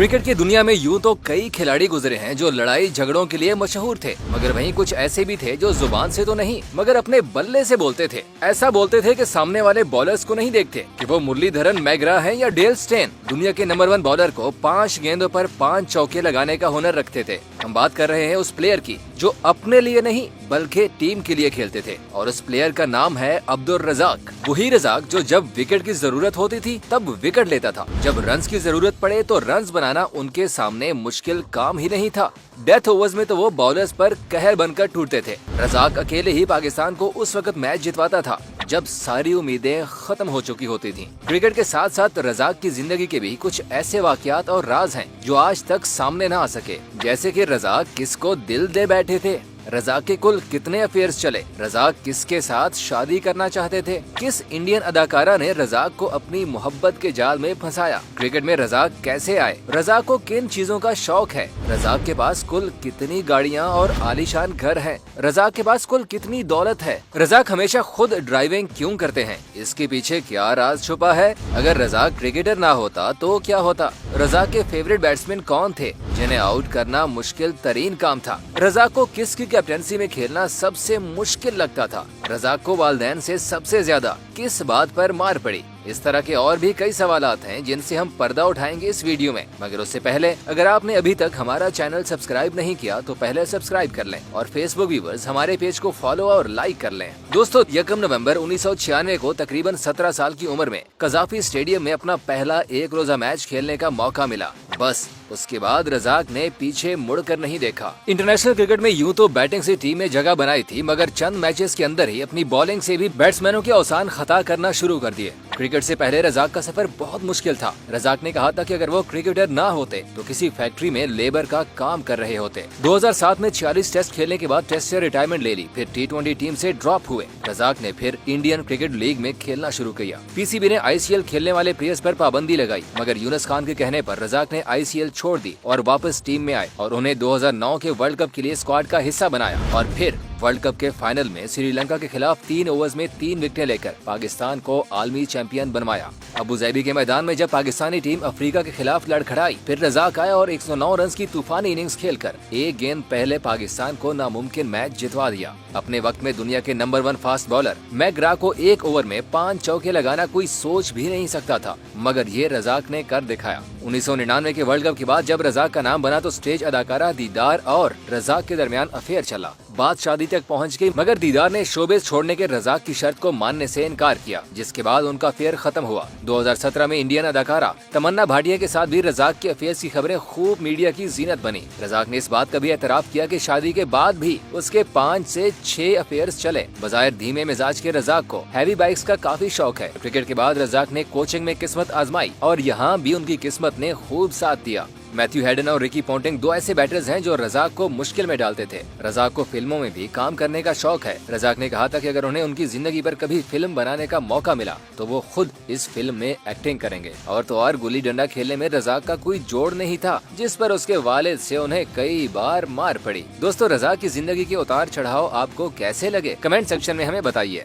Cricket की दुनिया में यूं तो कई खिलाड़ी गुजरे हैं जो लड़ाई झगड़ों के लिए मशहूर थे, मगर वहीं कुछ ऐसे भी थे जो जुबान से तो नहीं मगर अपने बल्ले से बोलते थे। ऐसा बोलते थे कि सामने वाले बॉलर्स को नहीं देखते कि वो मुरलीधरन मैग्रा हैं या डेल स्टेन। दुनिया के नंबर 1 बॉलर को 5 गेंदों पर 5 चौके लगाने का हुनर रखते थे। हम बात कर रहे हैं उस प्लेयर की जो अपने लिए नहीं बल्कि टीम के लिए खेलते थे, और उस प्लेयर का नाम है अब्दुल रजाक। वही रजाक जो जब विकेट की जरूरत होती थी तब विकेट लेता था, जब रन्स की जरूरत पड़े तो रन्स बनाना उनके सामने मुश्किल काम ही नहीं था। डेथ ओवर्स में तो वो बॉलर्स पर कहर बनकर टूटते थे। रजाक अकेले ही पाकिस्तान को उस वक्त मैच जितवाता था जब सारी उम्मीदें खत्म हो चुकी होती थीं। क्रिकेट के साथ साथ रजाक की जिंदगी के भी कुछ ऐसे वाकयात और राज हैं जो आज तक सामने न आ सके, जैसे कि रजाक किसको दिल दे बैठे थे, रजाक के कुल कितने अफेयर्स चले, रजाक किसके साथ शादी करना चाहते थे, किस इंडियन अदाकारा ने रजाक को अपनी मोहब्बत के जाल में फंसाया, क्रिकेट में रजाक कैसे आए, रजाक को किन चीजों का शौक है, रजाक के पास कुल कितनी गाड़ियां और आलीशान घर हैं, रजाक के पास कुल कितनी दौलत है, रजाक हमेशा खुद ड्राइविंग क्यों करते हैं, इसके पीछे क्या राज छुपा है, अगर रजाक क्रिकेटर ना होता तो क्या होता, रजाक के फेवरेट बैट्समैन कौन थे जिन्हें आउट करना मुश्किल तरीन काम था, रजाक को किसकी कैप्टनसी में खेलना सबसे मुश्किल लगता था, रजाक को वालिदैन से सबसे ज्यादा किस बात पर मार पड़ी। इस तरह के और भी कई सवालात हैं जिनसे हम पर्दा उठाएंगे इस वीडियो में, मगर उससे पहले अगर आपने अभी तक हमारा चैनल सब्सक्राइब नहीं किया तो पहले सब्सक्राइब कर लें और फेसबुक व्यूवर्स हमारे पेज को फॉलो और लाइक कर लें। दोस्तों, 1 नवंबर 1996 को तकरीबन 17 साल की उम्र में कजाफी स्टेडियम में अपना पहला एक रोजा मैच खेलने का मौका मिला। बस उसके बाद रजाक ने पीछे मुड़कर नहीं देखा। इंटरनेशनल क्रिकेट में यूं तो बैटिंग से टीम में जगह बनाई थी, मगर चंद मैचेस के अंदर ही अपनी बॉलिंग से भी बैट्समैनों के औसान खता करना शुरू कर दिए। क्रिकेट से पहले रजाक का सफर बहुत मुश्किल था। रजाक ने कहा था कि अगर वो क्रिकेटर ना होते तो किसी फैक्ट्री में लेबर का काम कर रहे होते। 2007 में 46 टेस्ट खेलने के बाद टेस्ट से रिटायरमेंट ले ली, फिर T20 टीम से ड्रॉप हुए। रजाक ने फिर इंडियन क्रिकेट लीग में खेलना शुरू किया। पीसीबी ने ICL खेलने वाले प्लेयर्स पर पाबंदी लगाई, मगर यूनुस खान के कहने पर रजाक ने ICL छोड़ दी और वापस टीम में आए और उन्हें 2009 के वर्ल्ड कप के लिए स्क्वाड का हिस्सा बनाया, और फिर वर्ल्ड कप के फाइनल में श्रीलंका के खिलाफ 3 ओवर्स में 3 विकेटें लेकर पाकिस्तान को आलमी चैंपियन बनवाया। अबू धाबी के मैदान में जब पाकिस्तानी टीम अफ्रीका के खिलाफ लड़खड़ाई, फिर रजाक आया और 109 रन की तूफानी इनिंग्स खेलकर एक गेंद पहले पाकिस्तान को नामुमकिन मैच जितवा दिया। अपने वक्त में दुनिया के नंबर 1 फास्ट बॉलर मैग्रा को एक ओवर में 5 चौके लगाना कोई सोच भी नहीं सकता था, मगर ये रजाक ने कर दिखाया। 1999 के वर्ल्ड कप के बाद जब रजाक का नाम बना तो स्टेज अदाकारा दीदार और रजाक के दरमियान अफेयर चला। बात शादी तक पहुंच गई, मगर दीदार ने शोबिस छोड़ने के रजाक की शर्त को मानने से इनकार किया, जिसके बाद उनका अफेयर खत्म हुआ। 2017 में इंडियन अदाकारा तमन्ना भाटिया के साथ भी रजाक के अफेयर्स की खबरें खूब मीडिया की जीनत बनी। रजाक ने इस बात का भी एतराफ किया कि शादी के बाद भी उसके 5 से 6 अफेयर्स चले। बजाय धीमे मिजाज के रजाक को हैवी बाइक्स का काफी शौक है। क्रिकेट के बाद रजाक ने कोचिंग में किस्मत आजमाई और यहाँ भी उनकी किस्मत ने खूब साथ दिया। मैथ्यू हेडन और रिकी पोंटिंग 2 ऐसे बैटर्स हैं जो रजाक को मुश्किल में डालते थे। रजाक को फिल्मों में भी काम करने का शौक है। रजाक ने कहा था कि अगर उन्हें उनकी जिंदगी पर कभी फिल्म बनाने का मौका मिला तो वो खुद इस फिल्म में एक्टिंग करेंगे। और तो और गुल्ली डंडा खेलने में रजाक का कोई जोड़ नहीं था, जिस पर उसके वालिद से उन्हें कई बार मार पड़ी। दोस्तों, रजाक की जिंदगी के उतार चढ़ाव आपको कैसे लगे, कमेंट सेक्शन में हमें बताइए।